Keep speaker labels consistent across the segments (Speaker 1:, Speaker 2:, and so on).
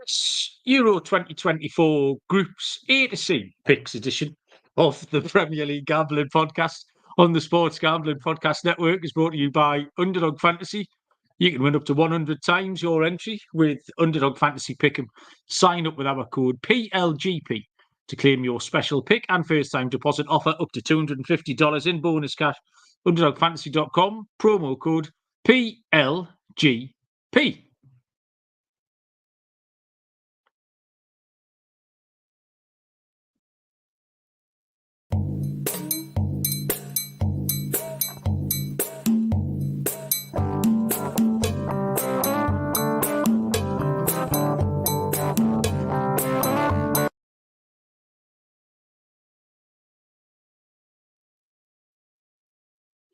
Speaker 1: It's Euro 2024 Groups A to C picks edition of the Premier League Gambling Podcast on the Sports Gambling Podcast Network is brought to you by Underdog Fantasy. You can win up to 100 times your entry with Underdog Fantasy Pick'em. Sign up with our code PLGP to claim your special pick and first-time deposit offer up to $250 in bonus cash. UnderdogFantasy.com, promo code PLGP.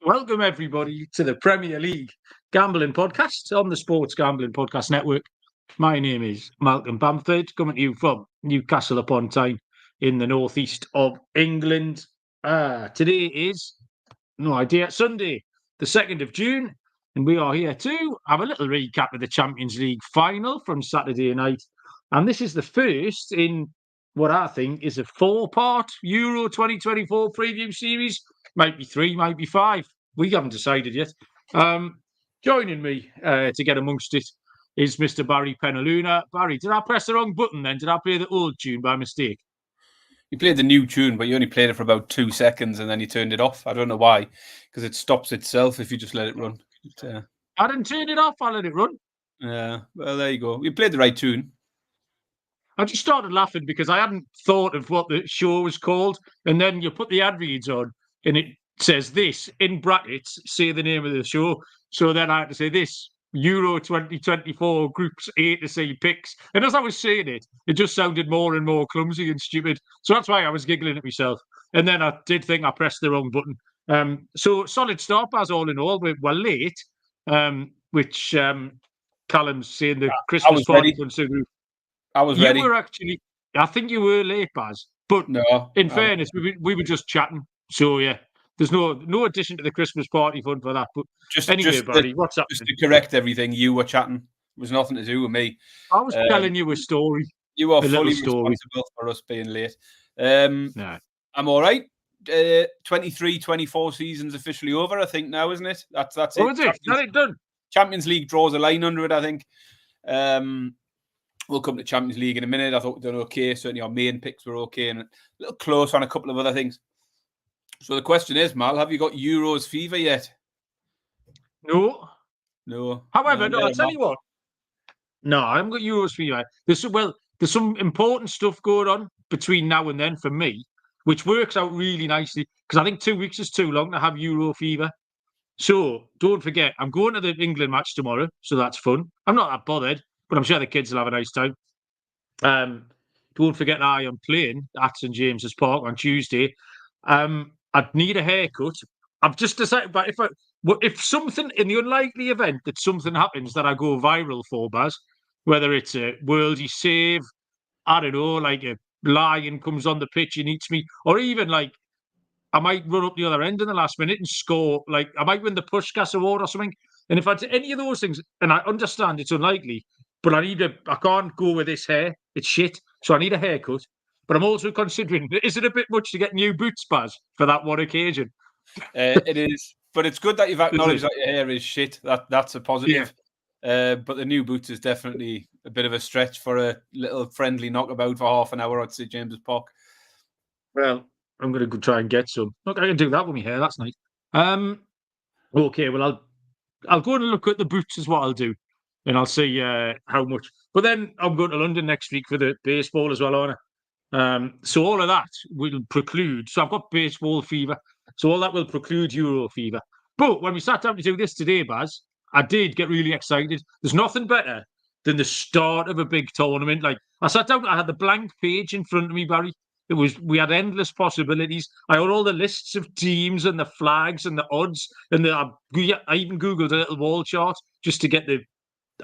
Speaker 1: Welcome, everybody, to the Premier League Gambling Podcast on the Sports Gambling Podcast Network. My name is Malcolm Bamford, coming to you from Newcastle upon Tyne in the northeast of England. Today is, Sunday, the 2nd of June, and we are here to have a little recap of the Champions League final from Saturday night. And this is the first in what I think is a four-part Euro 2024 preview series. Might be three, might be five. We haven't decided yet. Joining me to get amongst it is Mr. Barry Penaluna. Barry, did I press the wrong button then? Did I play the old tune by mistake?
Speaker 2: You played the new tune, but you only played it for about 2 seconds and then you turned it off. I don't know why, because it stops itself if you just let it run.
Speaker 1: I didn't turn it off. I let it run.
Speaker 2: Yeah, well, there you go. You played the right tune.
Speaker 1: I just started laughing because I hadn't thought of what the show was called. And then you put the ad reads on and it says this, in brackets, say the name of the show. So then I had to say this, Euro 2024 Groups A to C picks. And as I was saying it, it just sounded more and more clumsy and stupid. So that's why I was giggling at myself. And then I did think I pressed the wrong button. So solid start, as all in all. We're late, which Callum's saying the Christmas party.
Speaker 2: I was ready.
Speaker 1: You were actually, I think you were late, Baz. But
Speaker 2: no,
Speaker 1: in fairness, we were just chatting. So, yeah, there's no addition to the Christmas party fun for that. But Barry, what's up?
Speaker 2: Just to correct everything, you were chatting. It was nothing to do with me.
Speaker 1: I was telling you a story.
Speaker 2: You are fully responsible for us being late.
Speaker 1: No.
Speaker 2: I'm all right. 23-24 season's officially over, I think, now, isn't it? That's it.
Speaker 1: Oh, is it? Is it done?
Speaker 2: Champions League draws a line under it, I think. We'll come to Champions League in a minute. I thought we'd done okay. Certainly our main picks were okay and a little close on a couple of other things. So the question is, Mal, have you got Euros fever yet?
Speaker 1: No. However, I'll tell you what. No, I haven't got Euros fever. There's some important stuff going on between now and then for me, which works out really nicely because I think 2 weeks is too long to have Euro fever. So don't forget, I'm going to the England match tomorrow, so that's fun. I'm not that bothered, but I'm sure the kids will have a nice time. Don't forget I am playing at St James's Park on Tuesday. I'd need a haircut. I've just decided, but if something, in the unlikely event that something happens that I go viral for, Baz, whether it's a worldie save, I don't know, like a lion comes on the pitch and eats me, or even like I might run up the other end in the last minute and score, like I might win the Pushkas Award or something. And if I do any of those things, and I understand it's unlikely, but I can't go with this hair. It's shit. So I need a haircut. But I'm also considering, is it a bit much to get new boots, Baz, for that one occasion?
Speaker 2: It is. But it's good that you've acknowledged that your hair is shit. That's a positive. Yeah. But the new boots is definitely a bit of a stretch for a little friendly knockabout for half an hour at St James's Park.
Speaker 1: Well, I'm going to go try and get some. Look, I can do that with my hair. That's nice. Okay, well, I'll go and look at the boots is what I'll do. And I'll see how much. But then I'm going to London next week for the baseball as well, aren't I? So all of that will preclude. So I've got baseball fever. So all that will preclude Euro fever. But when we sat down to do this today, Baz, I did get really excited. There's nothing better than the start of a big tournament. Like I sat down, I had the blank page in front of me, Barry. We had endless possibilities. I had all the lists of teams and the flags and the odds. And I even Googled a little wall chart just to get the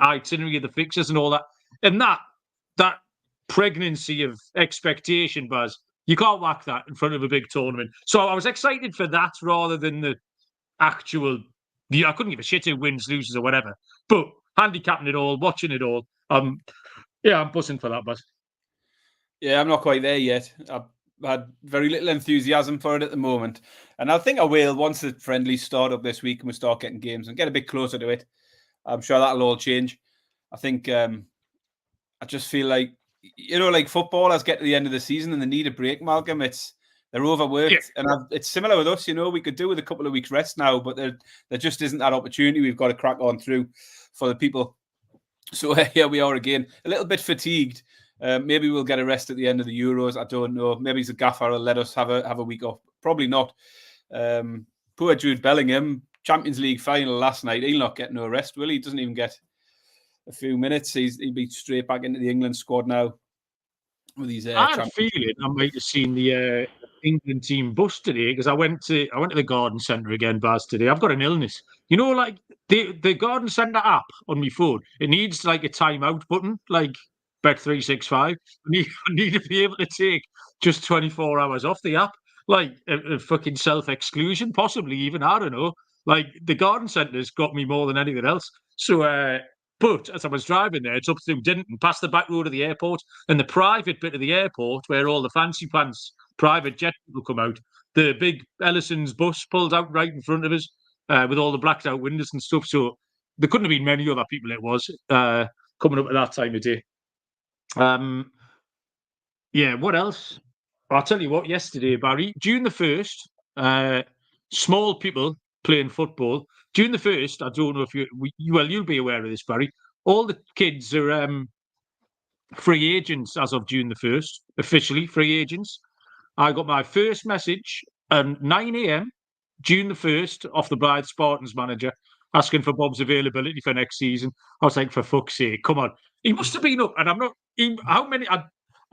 Speaker 1: itinerary of the fixtures and all that. And that pregnancy of expectation, Baz, you can't whack that in front of a big tournament. So I was excited for that rather than the actual. I couldn't give a shit who wins, loses, or whatever. But handicapping it all, watching it all, Yeah, I'm buzzing for that, but
Speaker 2: yeah, I'm not quite there yet. I've had very little enthusiasm for it at the moment, and I think I will once the friendlies start up this week and we start getting games and get a bit closer to it. I'm sure that'll all change. I think I just feel like, like footballers get to the end of the season and they need a break, Malcolm. They're overworked, and it's similar with us. We could do with a couple of weeks rest now, but there just isn't that opportunity. We've got to crack on through for the people. So here we are again, a little bit fatigued. Maybe we'll get a rest at the end of the Euros. I don't know. Maybe the gaffer will let us have a week off. Probably not. Poor Jude Bellingham, Champions League final last night. He'll not get no rest, will he? He doesn't even get a few minutes. He'll be straight back into the England squad now. With his,
Speaker 1: I had a feeling I might have seen the England team bus today because I went to the garden centre again, Baz, today. I've got an illness. Like the garden centre app on my phone, it needs like a timeout button, like Bet365. I need to be able to take just 24 hours off the app, like a fucking self-exclusion, possibly even, I don't know. Like the garden centre's got me more than anything else. So, but as I was driving there, it's up through Dinton, past the back road of the airport, and the private bit of the airport where all the fancy pants private jet people come out. The big Ellison's bus pulled out right in front of us with all the blacked out windows and stuff. So there couldn't have been many other people it was coming up at that time of day. Yeah, what else? I'll tell you what, yesterday, Barry, June the 1st, small people playing football. June the 1st, I don't know if you'll be aware of this, Barry. All the kids are free agents as of June the 1st, officially free agents. I got my first message at 9 a.m, June the 1st, off the Blythe Spartans manager, asking for Bob's availability for next season. I was like, for fuck's sake, come on. He must have been up, and I'm not. How many? I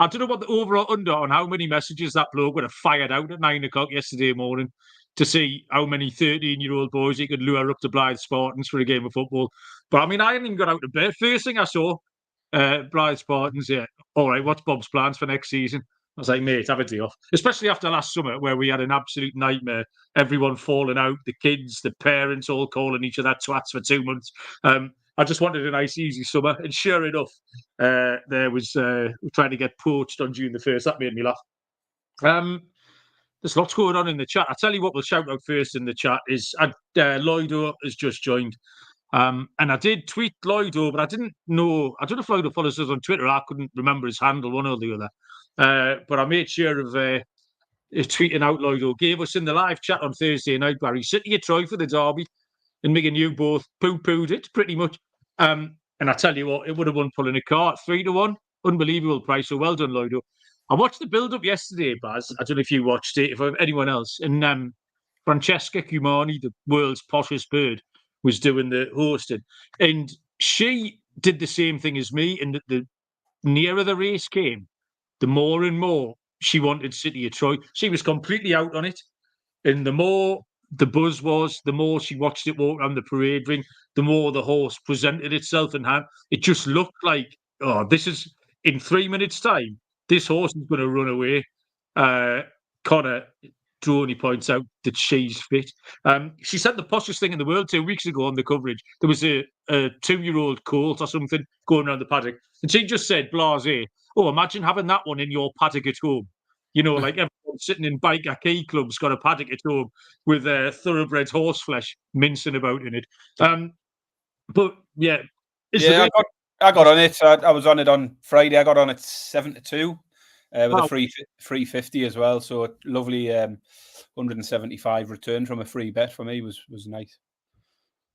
Speaker 1: don't know what the over or under on how many messages that bloke would have fired out at 9 o'clock yesterday morning to see how many 13-year-old boys he could lure up to Blythe Spartans for a game of football. But I mean, I hadn't even got out of bed. First thing I saw, Blythe Spartans, yeah. All right, what's Bob's plans for next season? I was like, mate, have a day off. Especially after last summer where we had an absolute nightmare. Everyone falling out, the kids, the parents all calling each other twats for 2 months. I just wanted a nice, easy summer. And sure enough, there was trying to get poached on June the 1st. That made me laugh. There's lots going on in the chat. I'll tell you what we'll shout out first in the chat is Lloydo has just joined. And I did tweet Lloydo, but I didn't know. I don't know if Lloydo follows us on Twitter. I couldn't remember his handle, one or the other. But I made sure of tweeting out Lloydo. Gave us in the live chat on Thursday night, Barry, City of Troy for the derby, and me and you both poo-pooed it pretty much. And I tell you what, it would have won pulling a car 3-1. Unbelievable price. So well done, Lloydo. I watched the build-up yesterday, Baz. I don't know if you watched it, if anyone else. And Francesca Cumani, the world's poshest bird, was doing the hosting. And she did the same thing as me. And the nearer the race came, the more and more she wanted City of Troy. She was completely out on it. And the more the buzz was, the more she watched it walk around the parade ring, the more the horse presented itself. And it just looked like, this is in 3 minutes' time, this horse is going to run away. Connor Droney points out that she's fit. She said the poshest thing in the world 2 weeks ago on the coverage. There was a 2-year-old colt or something going around the paddock. And she just said, blasé, oh, imagine having that one in your paddock at home. Like everyone sitting in bike key clubs got a paddock at home with thoroughbred horse flesh mincing about in it. But yeah.
Speaker 2: I got on it. I was on it on Friday. I got on at 7-2 with a free 350 as well. So a lovely 175 return from a free bet for me was nice.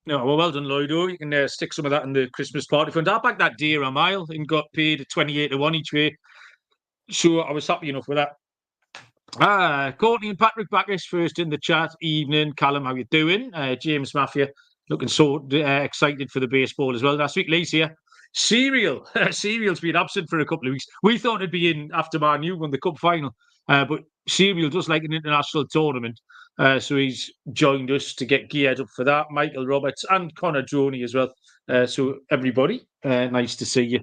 Speaker 1: No, well done, Lloydo. You can stick some of that in the Christmas party fund. I backed that deer a mile and got paid 28-1 each way. So I was happy enough with that. Courtney and Patrick Backus first in the chat. Evening, Callum, how you doing? James Mafia looking so excited for the baseball as well. Last week, Lee's here. Serial's been absent for a couple of weeks. We thought it'd be in after Man U won the cup final, but Serial does like an international tournament, so he's joined us to get geared up for that. Michael Roberts and Connor Droney as well. So everybody, nice to see you.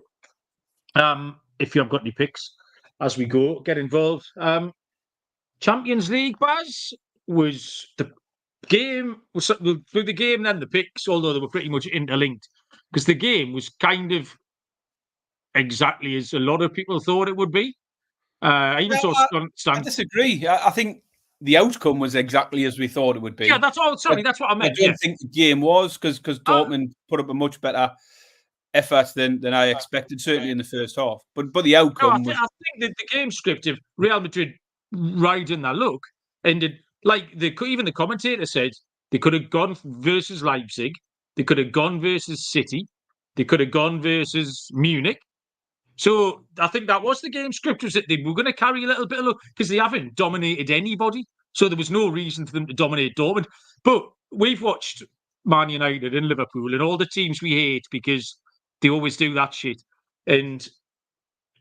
Speaker 1: If you have got any picks as we go, get involved. Champions League, Baz, was the game. Through the game, then the picks, although they were pretty much interlinked, because the game was kind of exactly as a lot of people thought it would be. I even saw
Speaker 2: I disagree. I think the outcome was exactly as we thought it would be.
Speaker 1: Yeah, that's all. Sorry, that's what I meant.
Speaker 2: I don't think the game was because Dortmund put up a much better effort than I expected, certainly in the first half. But the outcome was.
Speaker 1: I think that the game script of Real Madrid riding that look ended even the commentator said they could have gone versus Leipzig, they could have gone versus City, they could have gone versus Munich. So I think that was the game script, was that they were going to carry a little bit of luck because they haven't dominated anybody. So there was no reason for them to dominate Dortmund. But we've watched Man United and Liverpool and all the teams we hate because they always do that shit. And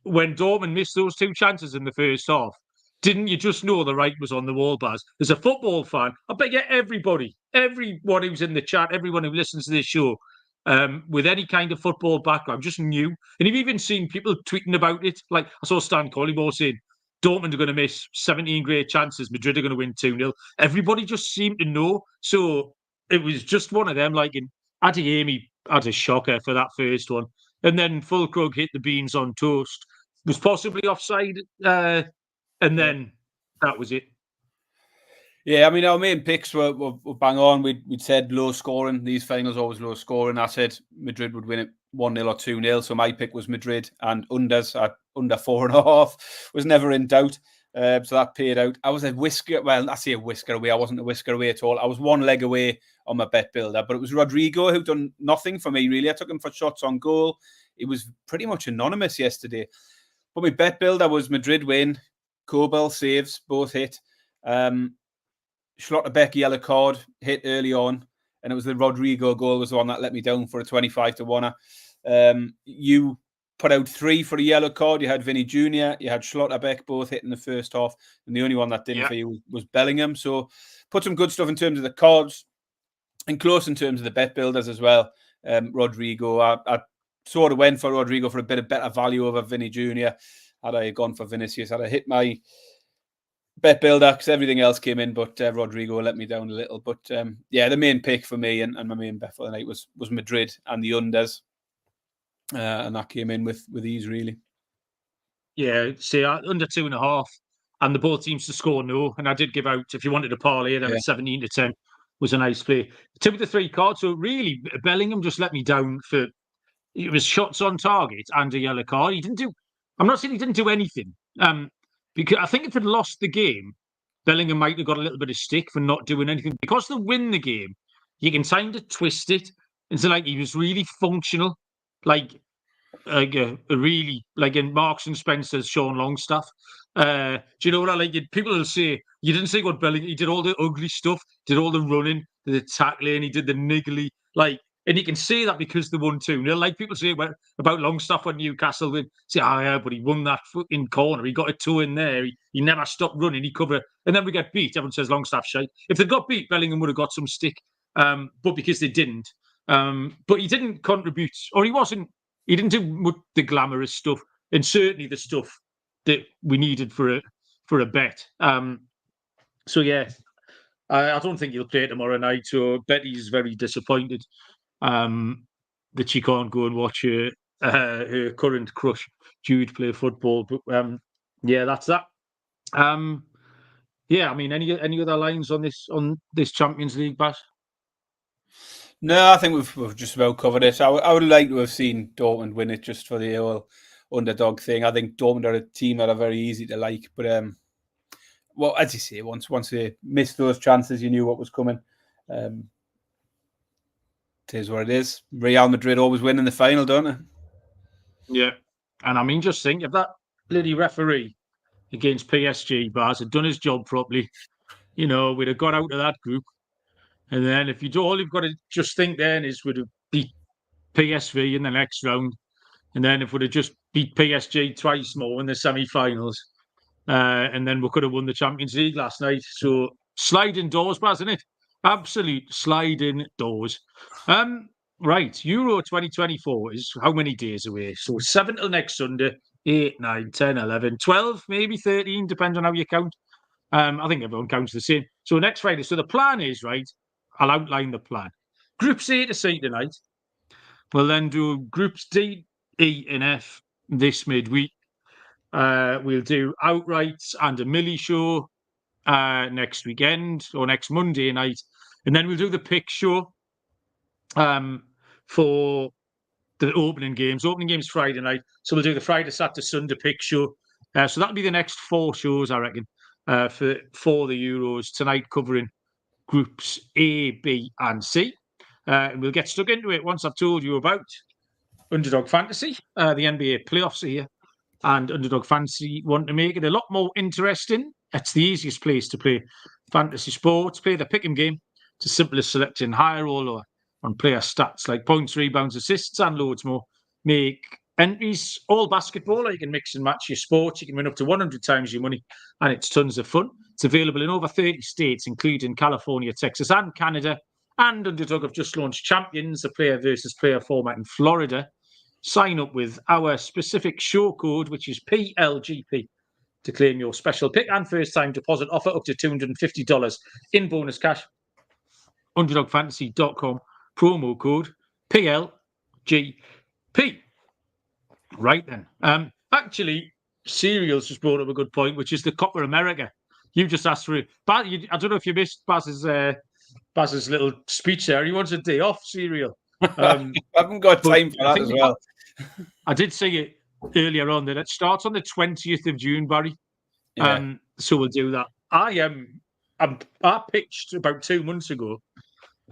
Speaker 1: when Dortmund missed those 2 chances in the first half, didn't you just know the writing was on the wall, Baz? As a football fan, I bet you everyone who's in the chat, everyone who listens to this show, with any kind of football background, just knew. And you've even seen people tweeting about it. Like I saw Stan Collymore saying, Dortmund are going to miss 17 great chances, Madrid are going to win 2-0. Everybody just seemed to know. So it was just one of them. Like Adeyemi had a shocker for that first one. And then Fulkrug hit the beans on toast. Was possibly offside. And then that was it.
Speaker 2: Yeah, I mean, our main picks were bang on. We'd said low scoring. These finals always low scoring. I said Madrid would win it 1-0 or 2-0. So my pick was Madrid, and unders at under 4.5 was never in doubt. So that paid out. I was a whisker. Well, I say a whisker away. I wasn't a whisker away at all. I was one leg away on my bet builder, but it was Rodrigo who done nothing for me, really. I took him for shots on goal. It was pretty much anonymous yesterday. But my bet builder was Madrid win, Kobel saves, both hit. Schlotterbeck yellow card hit early on, and it was the Rodrigo goal was the one that let me down for a 25-1. You put out 3 for a yellow card. You had Vinny Jr., you had Schlotterbeck, both hit in the first half, and the only one that didn't for you was Bellingham. So put some good stuff in terms of the cards, and close in terms of the bet builders as well. Rodrigo, I sort of went for Rodrigo for a bit of better value over Vinny Jr. Had I gone for Vinicius, had I hit my bet builder because everything else came in, but Rodrigo let me down a little. But the main pick for me and my main bet for the night was Madrid and the unders, and that came in with ease, really.
Speaker 1: Yeah, see, under 2.5, and the both teams to score no. And I did give out, if you wanted to parlay them at 17-10, was a nice play. 2 of the 3 cards. So really, Bellingham just let me down for it was shots on target and a yellow card. He didn't do. I'm not saying he didn't do anything. Because I think if he'd lost the game, Bellingham might have got a little bit of stick for not doing anything. Because they win the game, you can kind of twist it into like he was really functional, like a really like in Marks and Spencer's Sean Longstaff. Do you know what I like? People will say you didn't say what Bellingham. He did all the ugly stuff, did all the running, the tackling, he did the niggly like. And you can say that because they won 2-0. Like people say about Longstaff when Newcastle win. Say, oh yeah, but he won that fucking corner. He got a toe in there. He never stopped running. He covered. And then we get beat. Everyone says Longstaff shite. If they got beat, Bellingham would have got some stick. But because they didn't. But he didn't contribute. Or he didn't do the glamorous stuff. And certainly the stuff that we needed for a bet. So yeah. I don't think he'll play tomorrow night. So Betty's very disappointed. That she can't go and watch her current crush Jude play football. But that's that. I mean, any other lines on this Champions League, Bass?
Speaker 2: No, I think we've just about covered it. I would like to have seen Dortmund win it just for the whole underdog thing. I think Dortmund are a team that are very easy to like, but as you say, once they missed those chances, you knew what was coming. It is what it is. Real Madrid always win in the final, don't they?
Speaker 1: Yeah. And I mean, just think if that bloody referee against PSG, Bars, had done his job properly, we'd have got out of that group. And then if you do, all you've got to just think then is we'd have beat PSV in the next round. And then if we'd have just beat PSG twice more in the semi-finals, and then we could have won the Champions League last night. So sliding doors, Baz, isn't it? Absolute sliding doors. Right, Euro 2024 is how many days away? So 7 till next Sunday, 8, 9, 10, 11, 12, maybe 13, depends on how you count. I think everyone counts the same. So next Friday. So the plan is, right, I'll outline the plan. Groups A to C tonight. We'll then do Groups D, E and F this midweek. We'll do outrights and a Millie show next weekend or next Monday night. And then we'll do the pick show for the opening games. Opening games Friday night. So we'll do the Friday, Saturday, Sunday pick show. So that'll be the next 4 shows, I reckon, for the Euros tonight, covering groups A, B, and C. And we'll get stuck into it once I've told you about Underdog Fantasy. The NBA playoffs are here, and Underdog Fantasy want to make it a lot more interesting. It's the easiest place to play fantasy sports. Play the pick'em game. It's as simple as selecting higher or lower on player stats like points, rebounds, assists, and loads more. Make entries, all basketball, or you can mix and match your sports. You can win up to 100 times your money, and it's tons of fun. It's available in over 30 states, including California, Texas, and Canada. And Underdog have just launched Champions, a player versus player format in Florida. Sign up with our specific show code, which is PLGP, to claim your special pick and first-time deposit offer up to $250 in bonus cash. UnderdogFantasy.com, promo code PLGP. Right then. Actually, Serial's just brought up a good point, which is the Copa America. You just asked for it. I don't know if you missed Baz's little speech there. He wants a day off, Serial.
Speaker 2: I haven't got time for that as well.
Speaker 1: I did see it earlier on that it starts on the 20th of June, Barry.
Speaker 2: Yeah.
Speaker 1: So we'll do that. I pitched about 2 months ago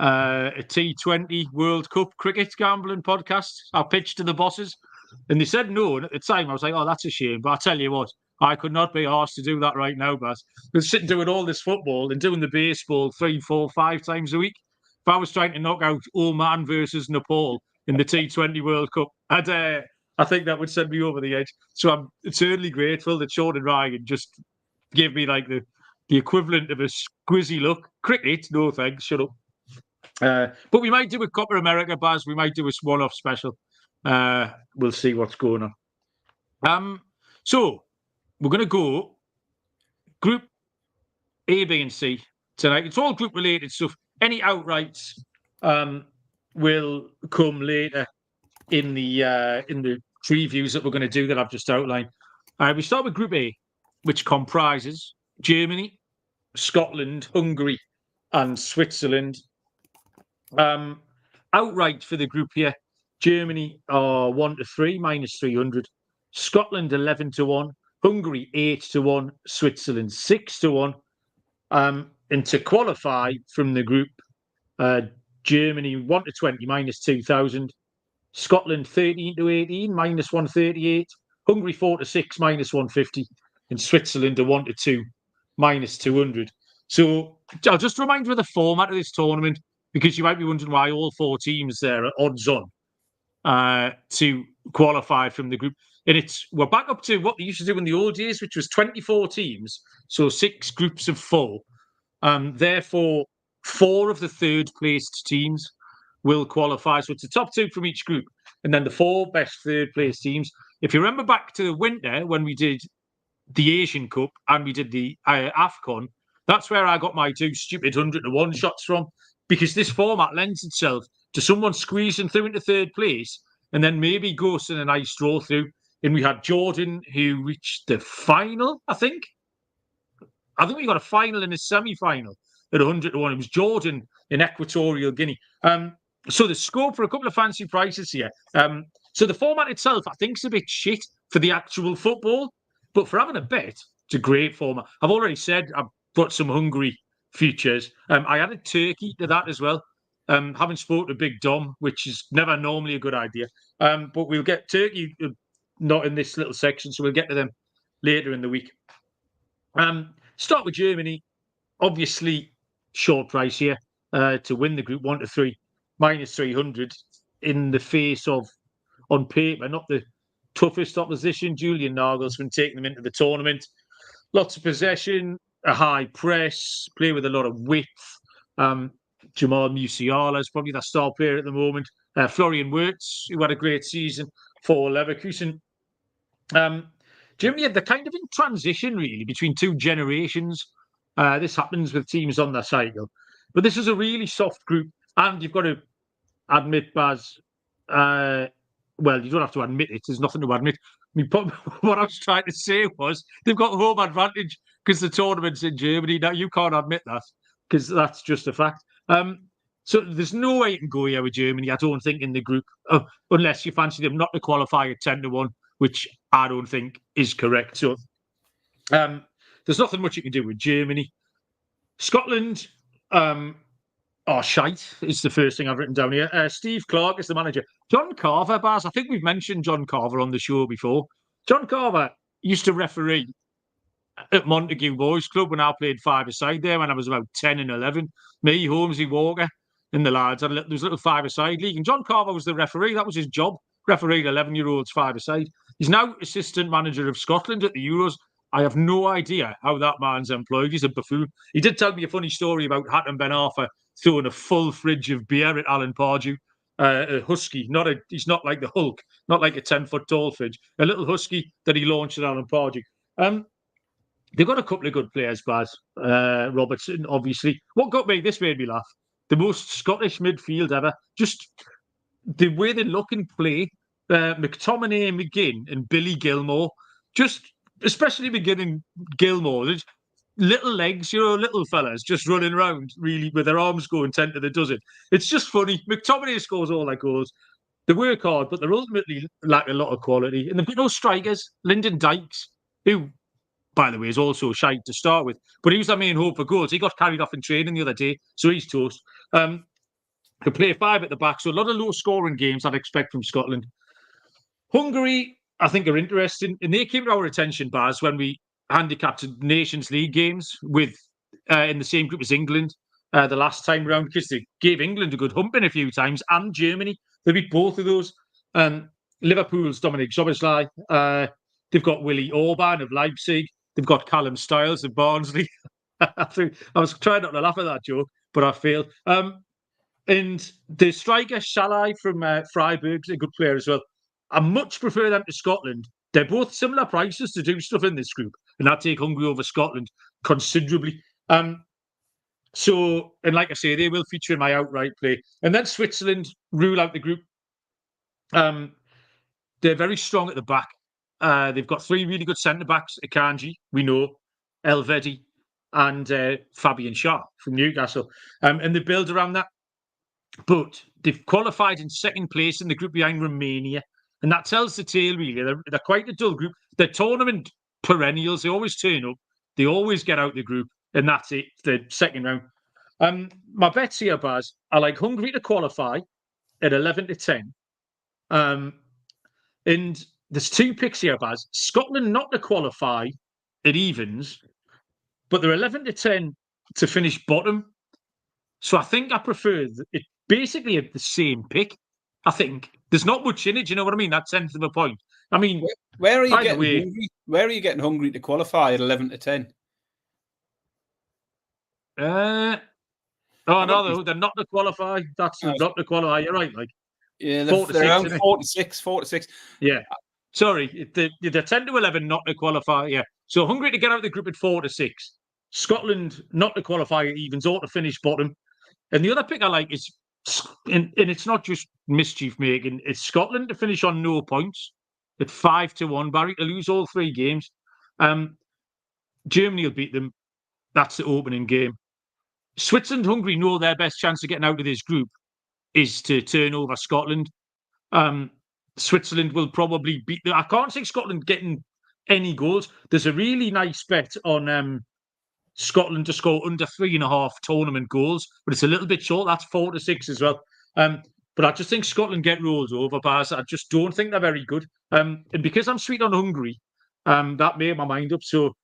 Speaker 1: a T20 World Cup cricket gambling podcast. I pitched to the bosses, and they said no. And at the time, I was like, "Oh, that's a shame." But I tell you what, I could not be asked to do that right now, Baz. We're sitting doing all this football and doing the baseball 3, 4, 5 times a week. If I was trying to knock out Oman versus Nepal in the T20 World Cup, I think that would send me over the edge. So I'm eternally grateful that Sean and Ryan just gave me like the equivalent of a squizzy look. Cricket, no thanks, shut up. But we might do a Copa America, Baz. We might do a one-off special. We'll see what's going on. So we're going to go Group A, B, and C tonight. It's all group-related stuff. Any outrights will come later in the previews that we're going to do that I've just outlined. We start with Group A, which comprises Germany, Scotland, Hungary, and Switzerland. Outright for the group here, Germany are 1-3, minus 300. Scotland 11-1, Hungary 8-1, Switzerland 6-1. And to qualify from the group, Germany 1-20, minus 2,000. Scotland 13-18, minus 138. Hungary 4-6, minus 150. And Switzerland 1-2, minus 200. So I'll just remind you of the format of this tournament, because you might be wondering why all 4 teams there are odds on to qualify from the group. And we're back up to what they used to do in the old days, which was 24 teams, so 6 groups of 4. Therefore, 4 of the third-placed teams will qualify. So it's the top 2 from each group, and then the 4 best third-placed teams. If you remember back to the winter when we did the Asian Cup and we did the AFCON, that's where I got my 2 stupid 100-1 shots from, because this format lends itself to someone squeezing through into third place and then maybe ghosting a nice draw through. And we had Jordan, who reached the final, I think. I think we got a final and a semi-final at 100-1. It was Jordan in Equatorial Guinea. So the scope for a couple of fancy prices here. So the format itself, I think, is a bit shit for the actual football. But for having a bet, it's a great format. I've already said I've got some Hungary futures. I added Turkey to that as well. Having spoke to Big Dom, which is never normally a good idea. But we'll get Turkey not in this little section, so we'll get to them later in the week. Start with Germany. Obviously, short price here to win the group 1-3, minus 300 in the face of, on paper, not the toughest opposition. Julian Nagelsmann taking them into the tournament. Lots of possession, a high press, play with a lot of width. Jamal Musiala is probably their star player at the moment. Florian Wirtz, who had a great season for Leverkusen. Germany, they're kind of in transition, really, between 2 generations. This happens with teams on their cycle. But this is a really soft group. And you've got to admit, Baz, well, you don't have to admit it. There's nothing to admit. what I was trying to say was they've got home advantage because the tournament's in Germany. Now, you can't admit that because that's just a fact. So there's no way you can go here with Germany, I don't think, in the group, unless you fancy them not to qualify at 10-1, which I don't think is correct. So there's nothing much you can do with Germany. Scotland, shite is the first thing I've written down here. Steve Clarke is the manager. John Carver, Baz, I think we've mentioned John Carver on the show before. John Carver used to referee at Montague Boys Club when I played five-a-side there when I was about 10 and 11. Me, Holmesy, Walker, and the lads. There was a little five-a-side league. And John Carver was the referee. That was his job, refereeing 11-year-olds five-a-side. He's now assistant manager of Scotland at the Euros. I have no idea how that man's employed. He's a buffoon. He did tell me a funny story about Hatton Ben Arthur throwing a full fridge of beer at Alan Pardew. A husky, he's not like the Hulk, not like a 10-foot tall fridge. A little husky that he launched at Alan Pardew. They've got a couple of good players, Baz. Robertson, obviously. This made me laugh. The most Scottish midfield ever. Just the way they look and play. McTominay, McGinn, and Billy Gilmore. Just, especially McGinn and Gilmore. There's little legs, little fellas just running around, really, with their arms going 10 to the dozen. It's just funny. McTominay scores all their goals. They work hard, but they're ultimately lack a lot of quality. And they've got no strikers. Lyndon Dykes, who, by the way, is also shite to start with. But he was their main hope for goals. He got carried off in training the other day, so he's toast. They play five at the back, so a lot of low-scoring games I'd expect from Scotland. Hungary, I think, are interesting. And they came to our attention, Baz, when we handicapped Nations League games with in the same group as England the last time round, because they gave England a good humping a few times, and Germany. They beat both of those. Liverpool's Dominic Szoboszlai. They've got Willie Orban of Leipzig. They've got Callum Styles of Barnsley. I was trying not to laugh at that joke, but I failed. And the striker, Shalai from Freiburg's a good player as well. I much prefer them to Scotland. They're both similar prices to do stuff in this group, and I take Hungary over Scotland considerably. So, and like I say, they will feature in my outright play. And then Switzerland rule out the group. They're very strong at the back. They've got three really good centre-backs, Akanji, we know, Elvedi, and Fabian Schär from Newcastle. And they build around that. But they've qualified in second place in the group behind Romania. And that tells the tale, really. They're quite a dull group. They're tournament perennials. They always turn up. They always get out the group. And that's it, the second round. My bets here, Baz, I like Hungary to qualify at 11-10. And there's two picks here, Baz. Scotland not to qualify at evens, but they're 11-10 to finish bottom. So I think I prefer it basically at the same pick. I think there's not much in it. Do you know what I mean? That tenth of a point. I mean,
Speaker 2: where are you getting Hungary? Where are you getting Hungary to qualify at 11-10?
Speaker 1: No, they're not to qualify. That's not to qualify. You're right, like.
Speaker 2: Yeah, they're around 4-6.
Speaker 1: Yeah. Sorry, they're 10-11 not to qualify. Yeah. So Hungary to get out of the group at 4-6. Scotland not to qualify at evens or to finish bottom. And the other pick I like is, and it's not just mischief making, it's Scotland to finish on no points at 5-1, Barry, to lose all three games. Germany will beat them. That's the opening game. Switzerland, Hungary know their best chance of getting out of this group is to turn over Scotland. Switzerland will probably beat them. I can't see Scotland getting any goals. There's a really nice bet on Scotland to score under 3.5 tournament goals, but it's a little bit short. That's 4-6 as well. But I just think Scotland get rolls over, Baz. I just don't think they're very good. And because I'm sweet on Hungary, that made my mind up. So,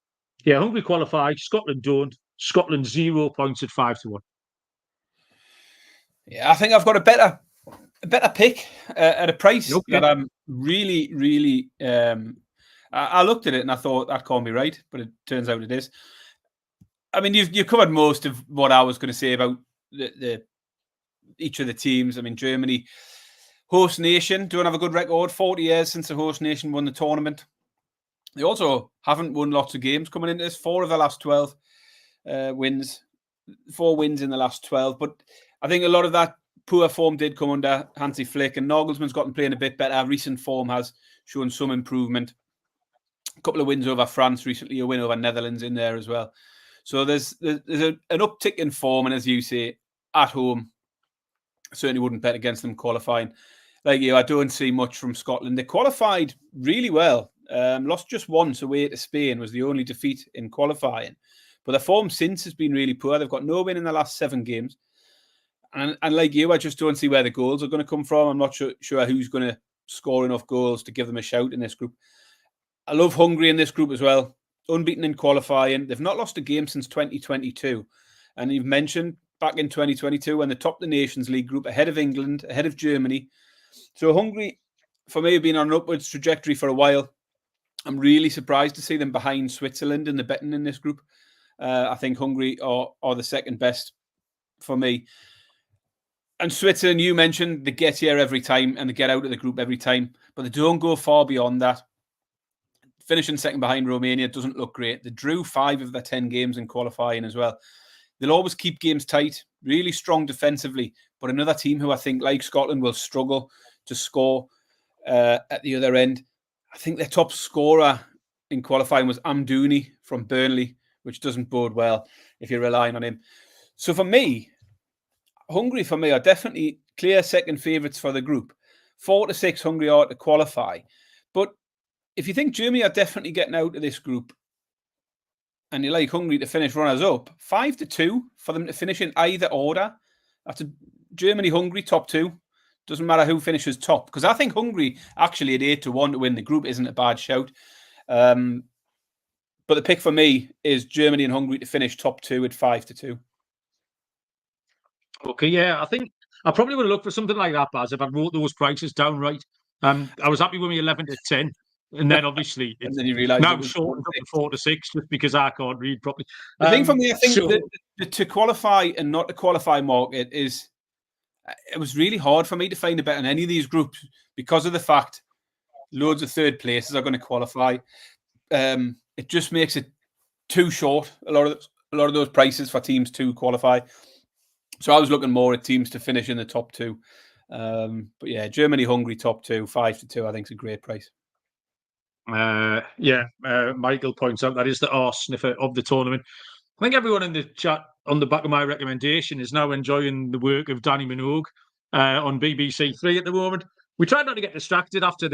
Speaker 1: yeah, Hungary qualify, Scotland don't. Scotland 0 points at 5-1.
Speaker 2: Yeah, I think I've got a better pick at a price that I'm really, really. I looked at it and I thought that can't be right, but it turns out it is. I mean, you've covered most of what I was going to say about each of the teams. I mean, Germany, host nation, don't have a good record. 40 years since the host nation won the tournament. They also haven't won lots of games coming into this. 4 of the last 12 wins. 4 wins in the last 12. But I think a lot of that poor form did come under Hansi Flick, and Nagelsmann's gotten playing a bit better. Recent form has shown some improvement. A couple of wins over France recently, a win over Netherlands in there as well. So there's an uptick in form, and as you say, at home, I certainly wouldn't bet against them qualifying. Like you, I don't see much from Scotland. They qualified really well. Lost just once away to Spain, was the only defeat in qualifying. But their form since has been really poor. They've got no win in the last 7 games. And like you, I just don't see where the goals are going to come from. I'm not sure who's going to score enough goals to give them a shout in this group. I love Hungary in this group as well. Unbeaten in qualifying. They've not lost a game since 2022. And you've mentioned back in 2022 when they topped the Nations League group ahead of England, ahead of Germany. So Hungary, for me, have been on an upwards trajectory for a while. I'm really surprised to see them behind Switzerland in the betting in this group. I think Hungary are the second best for me. And Switzerland, you mentioned, they get here every time and they get out of the group every time, but they don't go far beyond that. Finishing second behind Romania doesn't look great. They drew 5 of their 10 games in qualifying as well. They'll always keep games tight, really strong defensively, but another team who I think, like Scotland, will struggle to score at the other end. I think their top scorer in qualifying was Amdouni from Burnley, which doesn't bode well if you're relying on him. So for me, Hungary for me are definitely clear second favourites for the group. 4-6 Hungary are to qualify. But if you think Germany are definitely getting out of this group and you like Hungary to finish runners-up, 5-2 for them to finish in either order. That's Germany-Hungary top 2. Doesn't matter who finishes top. Because I think Hungary actually at 8-1 to win the group isn't a bad shout. But the pick for me is Germany and Hungary to finish top 2 at 5-2.
Speaker 1: Okay, yeah, I think I probably would have looked for something like that, Baz, if I wrote those prices down right. I was happy with me 11-10, and then obviously
Speaker 2: and then you realise
Speaker 1: now shortened up to 4-6 just because I can't read properly.
Speaker 2: The thing for me, I think the to qualify and not to qualify market is it was really hard for me to find a bet in any of these groups because of the fact loads of third places are going to qualify. It just makes it too short. A lot of those prices for teams to qualify. So I was looking more at teams to finish in the top 2. But yeah, Germany, Hungary, top 2, 5-2. I think is a great price.
Speaker 1: Michael points out that is the arse sniffer of the tournament. I think everyone in the chat on the back of my recommendation is now enjoying the work of Danny Minogue on BBC 3 at the moment. We tried not to get distracted after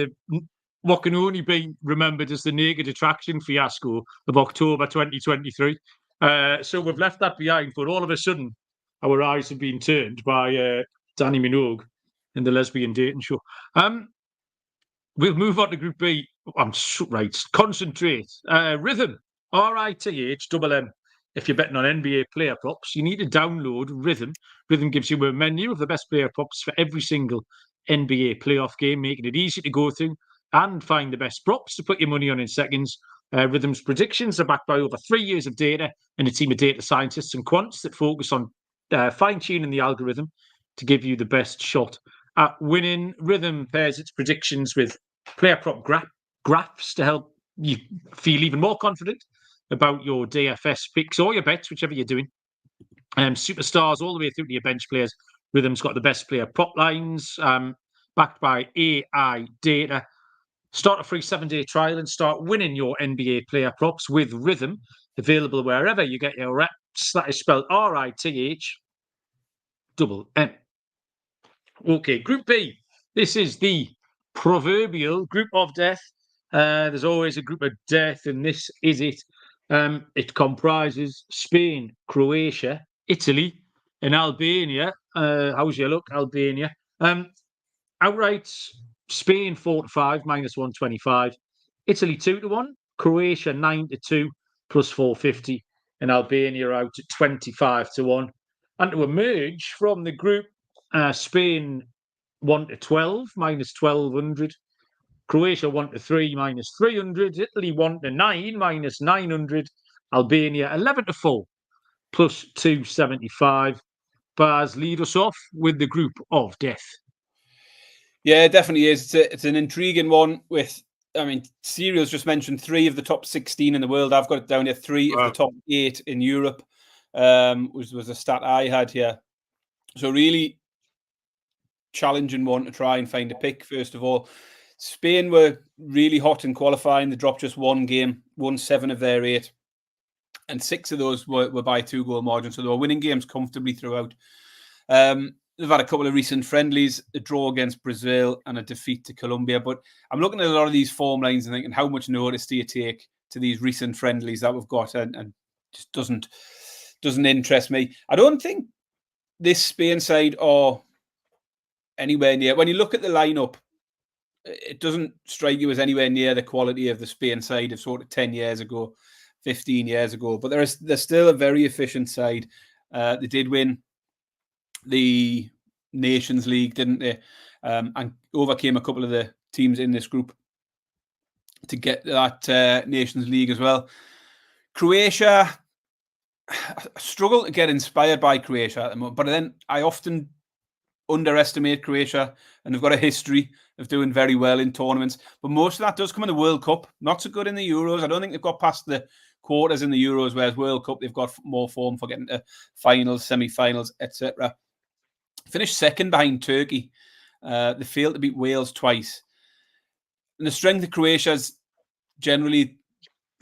Speaker 1: what can only be remembered as the naked attraction fiasco of October 2023. So we've left that behind, but all of a sudden, our eyes have been turned by Danny Minogue in the lesbian dating show. We'll move on to Group B. I'm right. Concentrate. Rhythm. RITHMM. If you're betting on NBA player props, you need to download Rhythm. Rhythm gives you a menu of the best player props for every single NBA playoff game, making it easy to go through and find the best props to put your money on in seconds. Rhythm's predictions are backed by over 3 years of data and a team of data scientists and quants that focus on fine-tuning the algorithm to give you the best shot at winning. Rhythm pairs its predictions with player prop graphs to help you feel even more confident about your DFS picks or your bets, whichever you're doing. Superstars all the way through to your bench players. Rhythm's got the best player prop lines, backed by AI data. Start a free 7-day trial and start winning your NBA player props with Rhythm, available wherever you get your reps. That is spelled RITHMM. Okay, Group B. This is the proverbial group of death. There's always a group of death, and this is it. It comprises Spain, Croatia, Italy, and Albania. How's your luck, Albania? Outright, Spain 4-5, -125. Italy 2-1. Croatia 9-2, +450. And Albania out at 25-1. And to emerge from the group, Spain 1-12, -1200. Croatia 1-3, -300. Italy 1-9, -900. Albania 11-4, +275. Baz, lead us off with the group of death.
Speaker 2: Yeah, it definitely is. It's an intriguing one. Serial's just mentioned 3 of the top 16 in the world. I've got it down here 3 of the top 8 in Europe. Was a stat I had here. So really challenging one to try and find a pick, first of all. Spain were really hot in qualifying. They dropped just one game, won 7 of their 8. And 6 of those were by 2-goal margin. So they were winning games comfortably throughout. They've had a couple of recent friendlies, a draw against Brazil and a defeat to Colombia. But I'm looking at a lot of these form lines and thinking, how much notice do you take to these recent friendlies that we've got? And just doesn't interest me. I don't think this Spain side are anywhere near. When you look at the lineup, it doesn't strike you as anywhere near the quality of the Spain side of sort of 10 years ago, 15 years ago. But they're still a very efficient side. They did win the Nations League, didn't they? And overcame a couple of the teams in this group to get that Nations League as well. Croatia, I struggle to get inspired by Croatia at the moment, but then I often underestimate Croatia, and they've got a history of doing very well in tournaments. But most of that does come in the World Cup. Not so good in the Euros. I don't think they've got past the quarters in the Euros, whereas World Cup, they've got more form for getting to finals, semi-finals, etc. Finished second behind Turkey. They failed to beat Wales twice. And the strength of Croatia is generally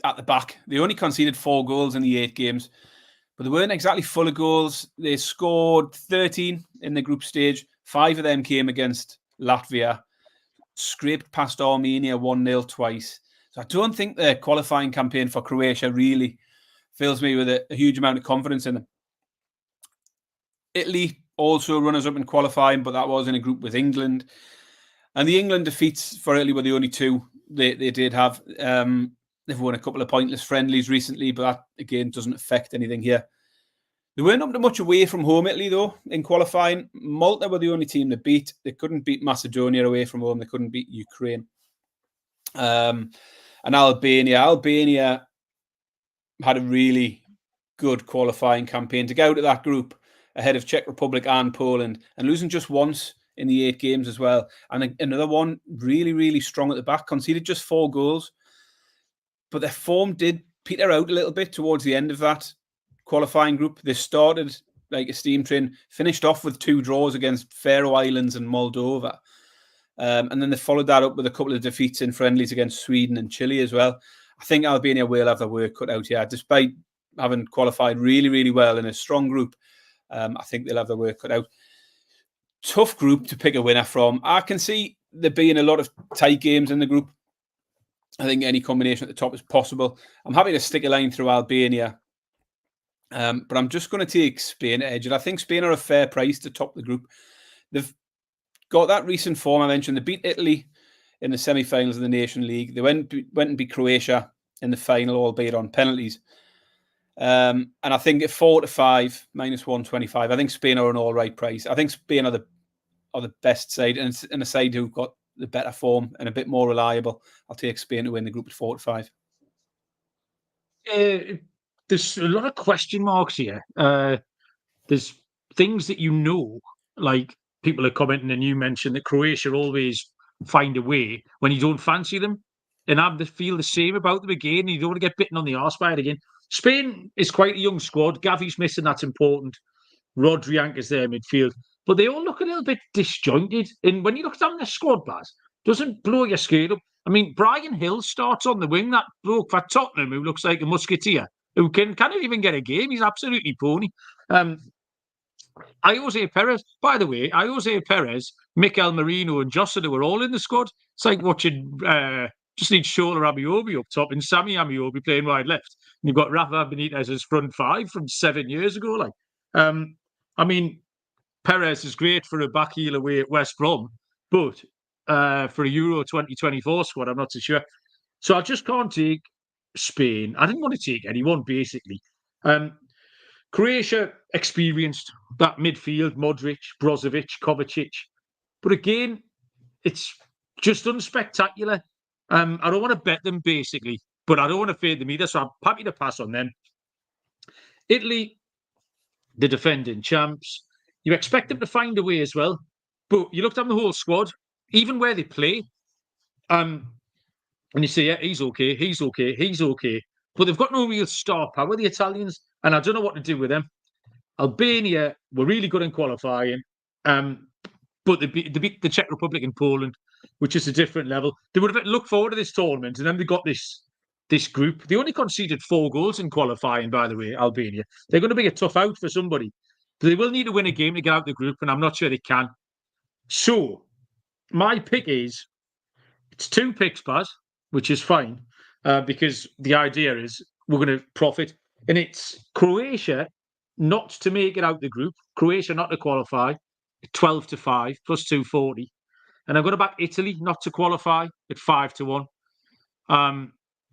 Speaker 2: at the back. They only conceded 4 goals in the 8 games, but they weren't exactly full of goals. They scored 13 in the group stage. 5 of them came against Latvia. Scraped past Armenia 1-0 twice. So I don't think the qualifying campaign for Croatia really fills me with a huge amount of confidence in them. Italy also runners-up in qualifying, but that was in a group with England. And the England defeats for Italy were the only 2 they did have. They've won a couple of pointless friendlies recently, but that, again, doesn't affect anything here. They weren't up to much away from home, Italy, though, in qualifying. Malta were the only team they beat. They couldn't beat Macedonia away from home. They couldn't beat Ukraine. And Albania. Albania had a really good qualifying campaign to go out of that group ahead of Czech Republic and Poland, and losing just once in the 8 games as well. And another one really, really strong at the back. Conceded just 4 goals. But their form did peter out a little bit towards the end of that qualifying group. They started like a steam train, finished off with 2 draws against Faroe Islands and Moldova. And then they followed that up with a couple of defeats in friendlies against Sweden and Chile as well. I think Albania will have their work cut out here, despite having qualified really, really well in a strong group. I think they'll have their work cut out. Tough group to pick a winner from. I can see there being a lot of tight games in the group. I think any combination at the top is possible. I'm happy to stick a line through Albania. But I'm just going to take Spain to edge it. I think Spain are a fair price to top the group. They've got that recent form I mentioned. They beat Italy in the semi-finals of the Nation League. They went and beat Croatia in the final, albeit on penalties. And I think at 4-5, -125, I think Spain are an all right price. I think Spain are the best side, and a side who've got the better form and a bit more reliable. I'll take Spain to win the group at 4-5.
Speaker 1: There's a lot of question marks here. There's things that like people are commenting, and you mentioned that Croatia always find a way when you don't fancy them. And I feel the same about them again. You don't want to get bitten on the arse by it again. Spain is quite a young squad. Gavi's missing, that's important. Rodri anchors their midfield. But they all look a little bit disjointed. And when you look at them in the squad, Baz, doesn't blow your scale up. I mean, Brian Hill starts on the wing, that bloke for Tottenham who looks like a musketeer, who can't even get a game. He's absolutely pony. Jose Perez, by the way, Jose Perez, Mikel Merino and Josina were all in the squad. It's like watching, just need Shola Amiobi up top and Sammy Amiobi playing wide left. And you've got Rafa Benitez as front 5 from 7 years ago. I mean, Perez is great for a back heel away at West Brom, but for a Euro 2024 squad, I'm not so sure. So I just can't take Spain. I didn't want to take anyone, basically. Croatia experienced that midfield, Modric, Brozovic, Kovacic. But again, it's just unspectacular. I don't want to bet them, basically, but I don't want to fade them either, so I'm happy to pass on them. Italy, the defending champs. You expect them to find a way as well, but you looked at the whole squad, even where they play, and you say, yeah, he's okay, he's okay, he's okay. But they've got no real star power, the Italians, and I don't know what to do with them. Albania were really good in qualifying, but they beat the Czech Republic and Poland. which is a different level. They would have looked forward to this tournament, and then they got this group. They only conceded 4 goals in qualifying, by the way, Albania. They're going to be a tough out for somebody. But they will need to win a game to get out the group, and I'm not sure they can. So, my pick is, it's 2 picks, Baz, which is fine, because the idea is we're going to profit. And it's Croatia not to make it out the group, Croatia not to qualify, 12-5, plus 240. And I'm going to back Italy not to qualify at 5-1.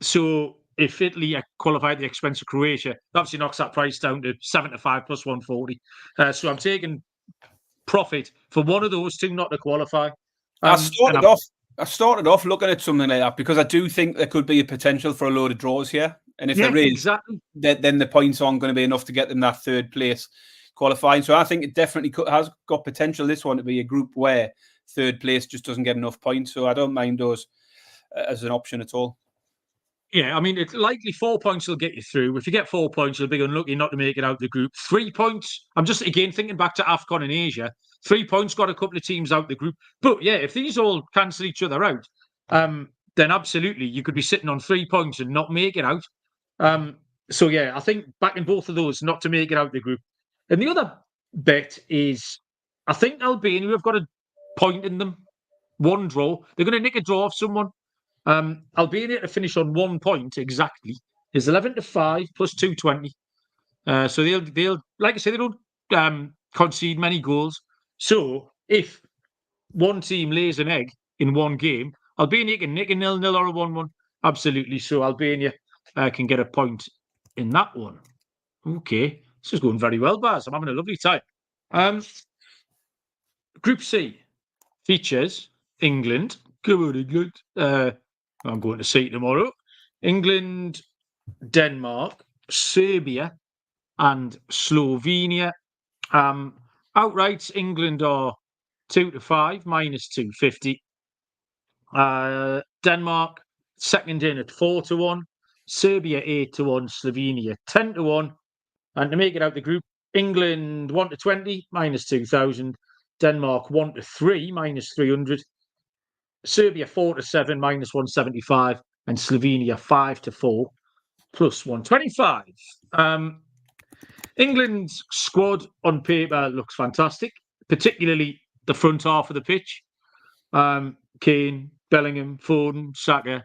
Speaker 1: So if Italy qualify at the expense of Croatia, that obviously knocks that price down to 7-5 plus 140. So I'm taking profit for one of those 2 not to qualify.
Speaker 2: I started off looking at something like that because I do think there could be a potential for a load of draws here. And if there is,
Speaker 1: exactly,
Speaker 2: then the points aren't going to be enough to get them that 3rd place qualifying. So I think it definitely has got potential, this one, to be a group where 3rd place just doesn't get enough points. So I don't mind those as an option at all.
Speaker 1: Yeah, I mean, it's likely 4 points will get you through. If you get 4 points, you'll be unlucky not to make it out the group. 3 points, I'm just, again, thinking back to AFCON in Asia, 3 points got a couple of teams out the group. But yeah, if these all cancel each other out, then absolutely, you could be sitting on 3 points and not make it out. So yeah, I think backing both of those not to make it out the group. And the other bet is, I think Albania have got a point in them. 1 draw. They're going to nick a draw off someone. Albania to finish on 1 point exactly is 11-5 plus 220. So they'll like I say, they don't concede many goals. So if one team lays an egg in one game, Albania can nick a 0-0 or a 1-1. Absolutely. So Albania can get a point in that one. Okay, this is going very well, Baz. I'm having a lovely time. Group C features England. Come on, England. I'm going to see tomorrow. England, Denmark, Serbia, and Slovenia. Outright, England are 2-5, minus 250. Denmark, second in at 4-1. Serbia 8-1. Slovenia 10-1. And to make it out the group, England 1-20, minus 2,000. Denmark 1-3, minus 300. Serbia 4-7, minus 175, and Slovenia 5-4, plus 125. England's squad on paper looks fantastic, particularly the front half of the pitch. Kane, Bellingham, Foden, Saka,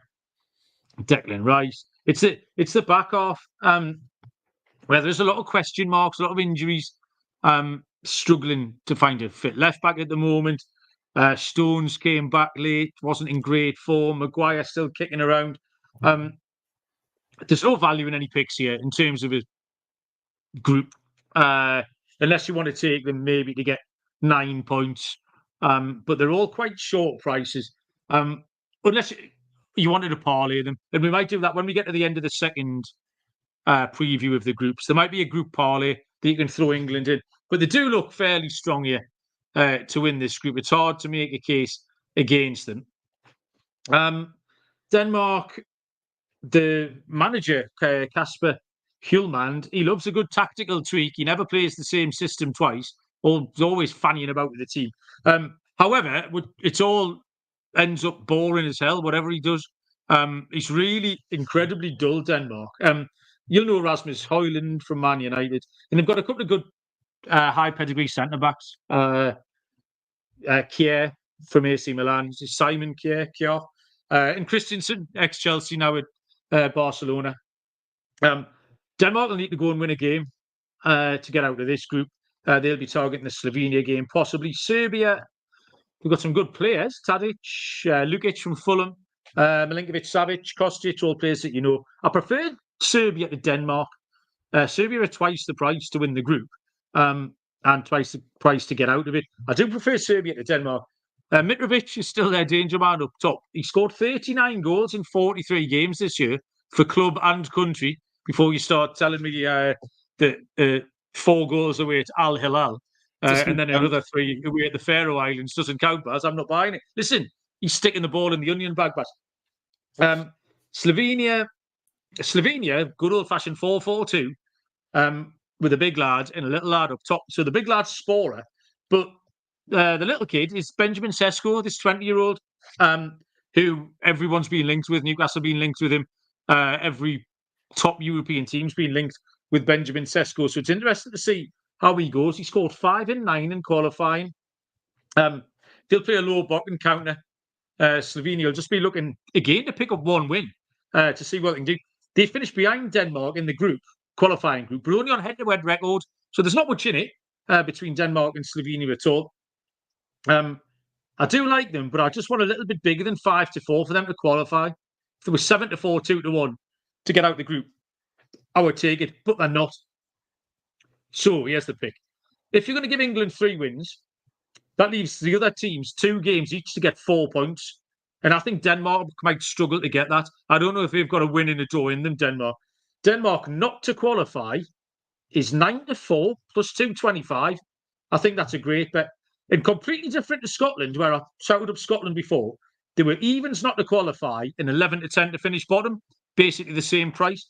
Speaker 1: Declan Rice. It's the back half where there's a lot of question marks, a lot of injuries. Struggling to find a fit left back at the moment. Stones came back late, wasn't in great form. Maguire still kicking around. There's no value in any picks here in terms of a group, unless you want to take them maybe to get 9 points. But they're all quite short prices. Unless you wanted to parlay them. And we might do that when we get to the end of the second preview of the groups. There might be a group parlay that you can throw England in. But they do look fairly strong here to win this group. It's hard to make a case against them. Denmark, the manager, Kasper Hjulmand, he loves a good tactical tweak. He never plays the same system twice. He's always fannying about with the team. However, it's all ends up boring as hell, whatever he does. He's really incredibly dull, Denmark. You'll know Rasmus Højlund from Man United. And they've got a couple of good high pedigree centre-backs. Kjær from AC Milan. Simon Kjær. And Christensen, ex-Chelsea, now at Barcelona. Denmark will need to go and win a game to get out of this group. They'll be targeting the Slovenia game, possibly. Serbia, we've got some good players. Tadic, Lukic from Fulham, Milinkovic-Savic, Kostic, all players that you know. I prefer Serbia to Denmark. Serbia are twice the price to win the group and twice the price to get out of it. I do prefer Serbia to Denmark. Mitrovic is still their danger man up top. He scored 39 goals in 43 games this year for club and country before you start telling me that 4 goals away at Al Hilal and then another 3 away at the Faroe Islands doesn't count, Baz. I'm not buying it. Listen, he's sticking the ball in the onion bag, Baz. Slovenia, good old-fashioned 4-4-2 with a big lad and a little lad up top. So the big lad's Sporer, but the little kid is Benjamin Sesko, this 20-year-old. who everyone's been linked with. Newcastle been linked with him. Every top European team's been linked with Benjamin Sesko. So it's interesting to see how he goes. He scored 5 in 9 in qualifying. They'll play a low block and counter. Slovenia will just be looking again to pick up one win to see what they can do. They finished behind Denmark in the group, qualifying group, but only on head-to-head record. So there's not much in it between Denmark and Slovenia at all. I do like them, but I just want a little bit bigger than 5-4 for them to qualify. If there was 7-4, 2-1 to get out the group, I would take it, but they're not. So here's the pick. If you're going to give England 3 wins, that leaves the other teams 2 games each to get 4 points. And I think Denmark might struggle to get that. I don't know if they've got a win in a draw in them, Denmark. Denmark not to qualify is 9-4 plus 225. I think that's a great bet. And completely different to Scotland, where I shouted up Scotland before. There were evens not to qualify and 11-10 to finish bottom. Basically the same price.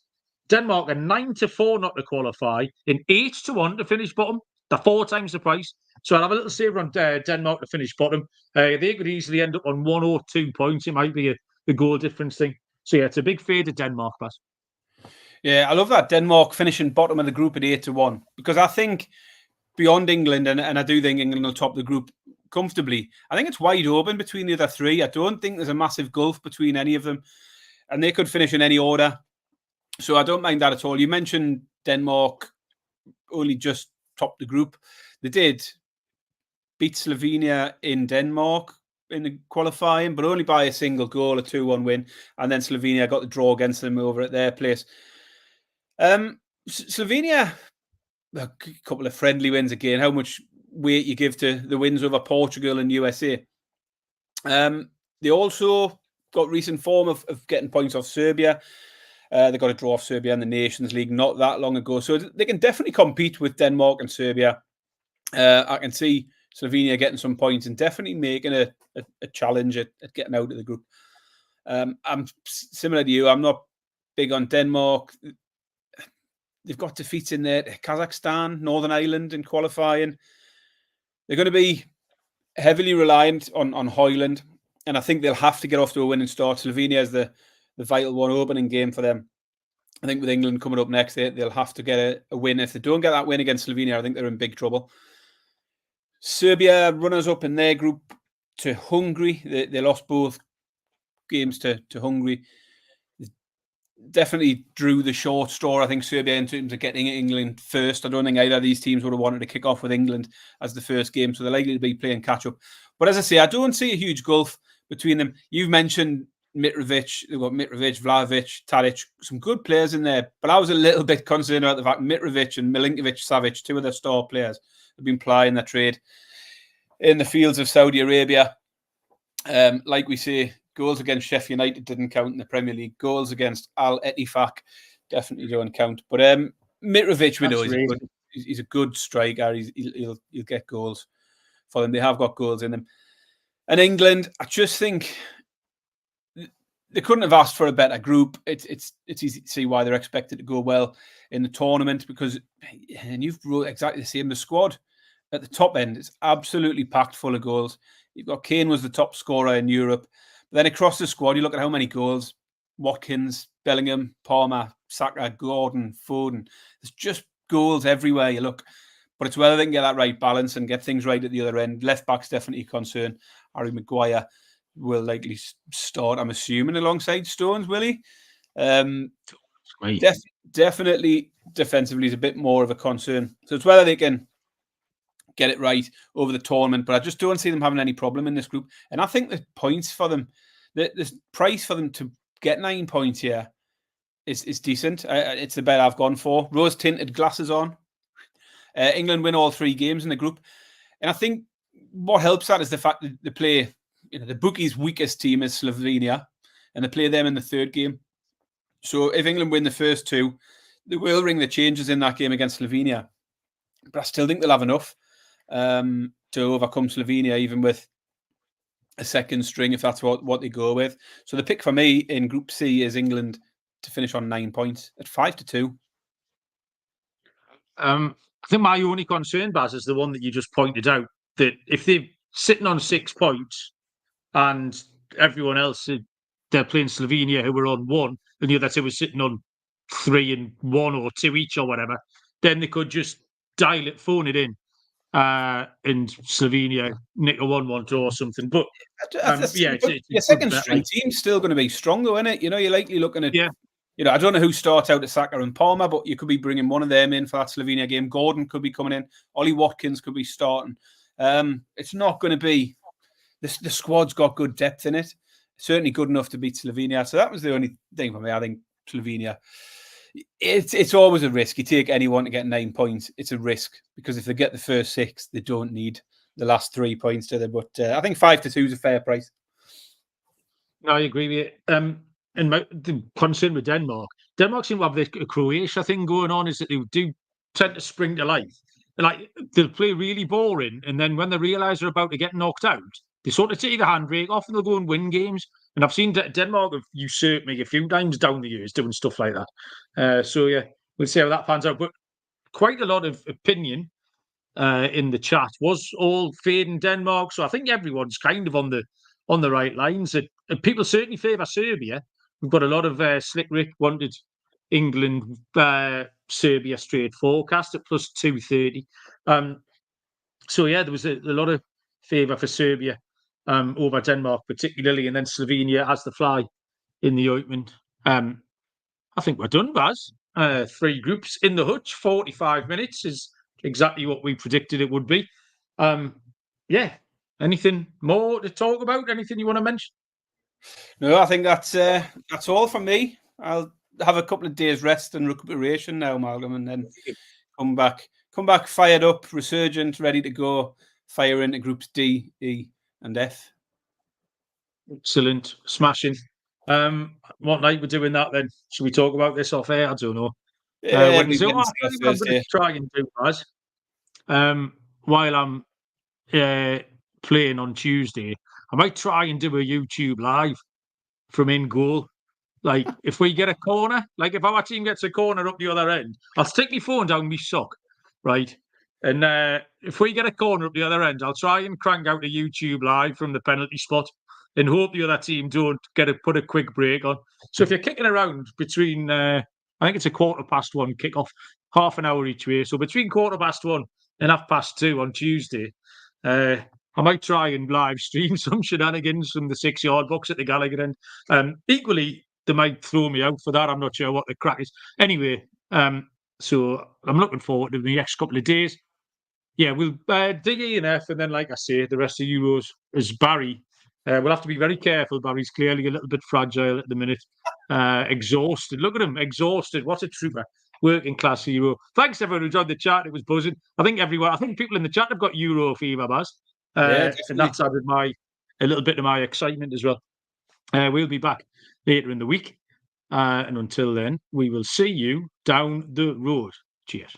Speaker 1: Denmark are 9-4 not to qualify and 8-1 to finish bottom. They're 4 times the price. So I'll have a little saver on Denmark to finish bottom. They could easily end up on 1 or 2 points. It might be a goal difference thing. So yeah, it's a big fade to Denmark, Pat.
Speaker 2: Yeah, I love that. Denmark finishing bottom of the group at 8-1. Because I think beyond England, and I do think England will top the group comfortably, I think it's wide open between the other 3. I don't think there's a massive gulf between any of them. And they could finish in any order. So I don't mind that at all. You mentioned Denmark only just topped the group. They did beat Slovenia in Denmark in the qualifying, but only by a single goal, a 2-1 win. And then Slovenia got the draw against them over at their place. Slovenia, a couple of friendly wins again. How much weight you give to the wins over Portugal and USA. They also got recent form of getting points off Serbia. They got a draw off Serbia in the Nations League not that long ago. So they can definitely compete with Denmark and Serbia. I can see Slovenia getting some points and definitely making a challenge at getting out of the group. I'm similar to you. I'm not big on Denmark. They've got defeats in there. Kazakhstan, Northern Ireland in qualifying. They're going to be heavily reliant on Højlund. And I think they'll have to get off to a winning start. Slovenia is the vital one opening game for them. I think with England coming up next, they'll have to get a win. If they don't get that win against Slovenia, I think they're in big trouble. Serbia, runners-up in their group to Hungary. They lost both games to Hungary. Definitely drew the short straw, I think, Serbia, in terms of getting England first. I don't think either of these teams would have wanted to kick off with England as the first game, so they're likely to be playing catch-up. But as I say, I don't see a huge gulf between them. You've mentioned Mitrovic, they've got Mitrovic, Vlahovic, Tadic, some good players in there. But I was a little bit concerned about the fact Mitrovic and Milinkovic-Savic, 2 of their star players, have been plying their trade in the fields of Saudi Arabia. Like we say, goals against Sheffield United didn't count in the Premier League. Goals against Al-Ettifaq definitely don't count. But Mitrovic, we know he's a good striker. He'll get goals for them. They have got goals in them. And England, I just think they couldn't have asked for a better group. It's easy to see why they're expected to go well in the tournament because, and you've wrote exactly the same, the squad at the top end is absolutely packed full of goals. You've got Kane was the top scorer in Europe. But then across the squad, you look at how many goals: Watkins, Bellingham, Palmer, Saka, Gordon, Foden. There's just goals everywhere you look. But it's whether they can get that right balance and get things right at the other end. Left back's definitely a concern. Harry Maguire will likely start, I'm assuming, alongside Stones, will he? Definitely defensively is a bit more of a concern. So it's whether they can get it right over the tournament, but I just don't see them having any problem in this group. And I think the points for them, the price for them to get 9 points here is decent. It's the bet I've gone for. Rose-tinted glasses on. England win all 3 games in the group. And I think what helps that is the fact that they play, the bookies' weakest team is Slovenia, and they play them in the 3rd game. So if England win the first 2, they will ring the changes in that game against Slovenia. But I still think they'll have enough to overcome Slovenia, even with a second string, if that's what they go with. So the pick for me in Group C is England to finish on 9 points at 5-2.
Speaker 1: I think my only concern, Baz, is the one that you just pointed out, that if they're sitting on 6 points and everyone else, they're playing Slovenia, who were on 1, and the other 2 were sitting on 3 and 1 or 2 each or whatever, then they could just dial it, phone it in, and Slovenia nick a 1-1 draw or something. But
Speaker 2: your second string team's still going to be strong, though, isn't it? You know, you're likely looking at, I don't know who starts out at Saka and Palmer, but you could be bringing one of them in for that Slovenia game. Gordon could be coming in. Ollie Watkins could be starting. It's not going to be the squad's got good depth in it. Certainly good enough to beat Slovenia. So that was the only thing for me. I think Slovenia, it's always a risk. You take anyone to get 9 points, it's a risk, because if they get the first 6, they don't need the last 3 points, do they? But I think 5-2 is a fair price.
Speaker 1: No, I agree with you. And the concern with Denmark seem to have this Croatia thing going on, is that they do tend to spring to life. Like, they'll play really boring, and then when they realise they're about to get knocked out, they sort of take the handbrake off and they'll go and win games. And I've seen Denmark have usurped me a few times down the years doing stuff like that. So, yeah, we'll see how that pans out. But quite a lot of opinion in the chat was all fading Denmark. So I think everyone's kind of on the right lines. People certainly favour Serbia. We've got a lot of Slick Rick wanted England, Serbia straight forecast at plus 230. So, yeah, there was a lot of favour for Serbia over Denmark, particularly, and then Slovenia has the fly in the ointment. I think we're done, Baz. 3 groups in the hutch, 45 minutes is exactly what we predicted it would be. Yeah, anything more to talk about? Anything you want to mention?
Speaker 2: No, I think that's all from me. I'll have a couple of days rest and recuperation now, Malcolm, and then come back fired up, resurgent, ready to go, fire into groups D, E, and F.
Speaker 1: Excellent, smashing. What night we're doing that then? Should we talk about this off air? I don't know. Wednesday. I'm going to try and do that. While I'm playing on Tuesday, I might try and do a YouTube live from in goal. Like, if we get a corner, like if our team gets a corner up the other end, I'll stick my phone down my sock, right? And if we get a corner up the other end, I'll try and crank out a YouTube live from the penalty spot and hope the other team don't put a quick break on. So if you're kicking around between, I think it's a 1:15 kickoff, half an hour each way. So between 1:15 and 2:30 on Tuesday, I might try and live stream some shenanigans from the 6-yard box at the Gallagher end. Equally, they might throw me out for that. I'm not sure what the crack is. Anyway, so I'm looking forward to the next couple of days. Yeah, we'll dig E and F, and then, like I say, the rest of Euros is Barry. We'll have to be very careful. Barry's clearly a little bit fragile at the minute. Exhausted. Look at him, exhausted. What a trooper. Working class hero. Thanks everyone who joined the chat. It was buzzing. I think people in the chat have got Euro fever, Baz. And that's added a little bit of my excitement as well. We'll be back later in the week. And until then, we will see you down the road. Cheers.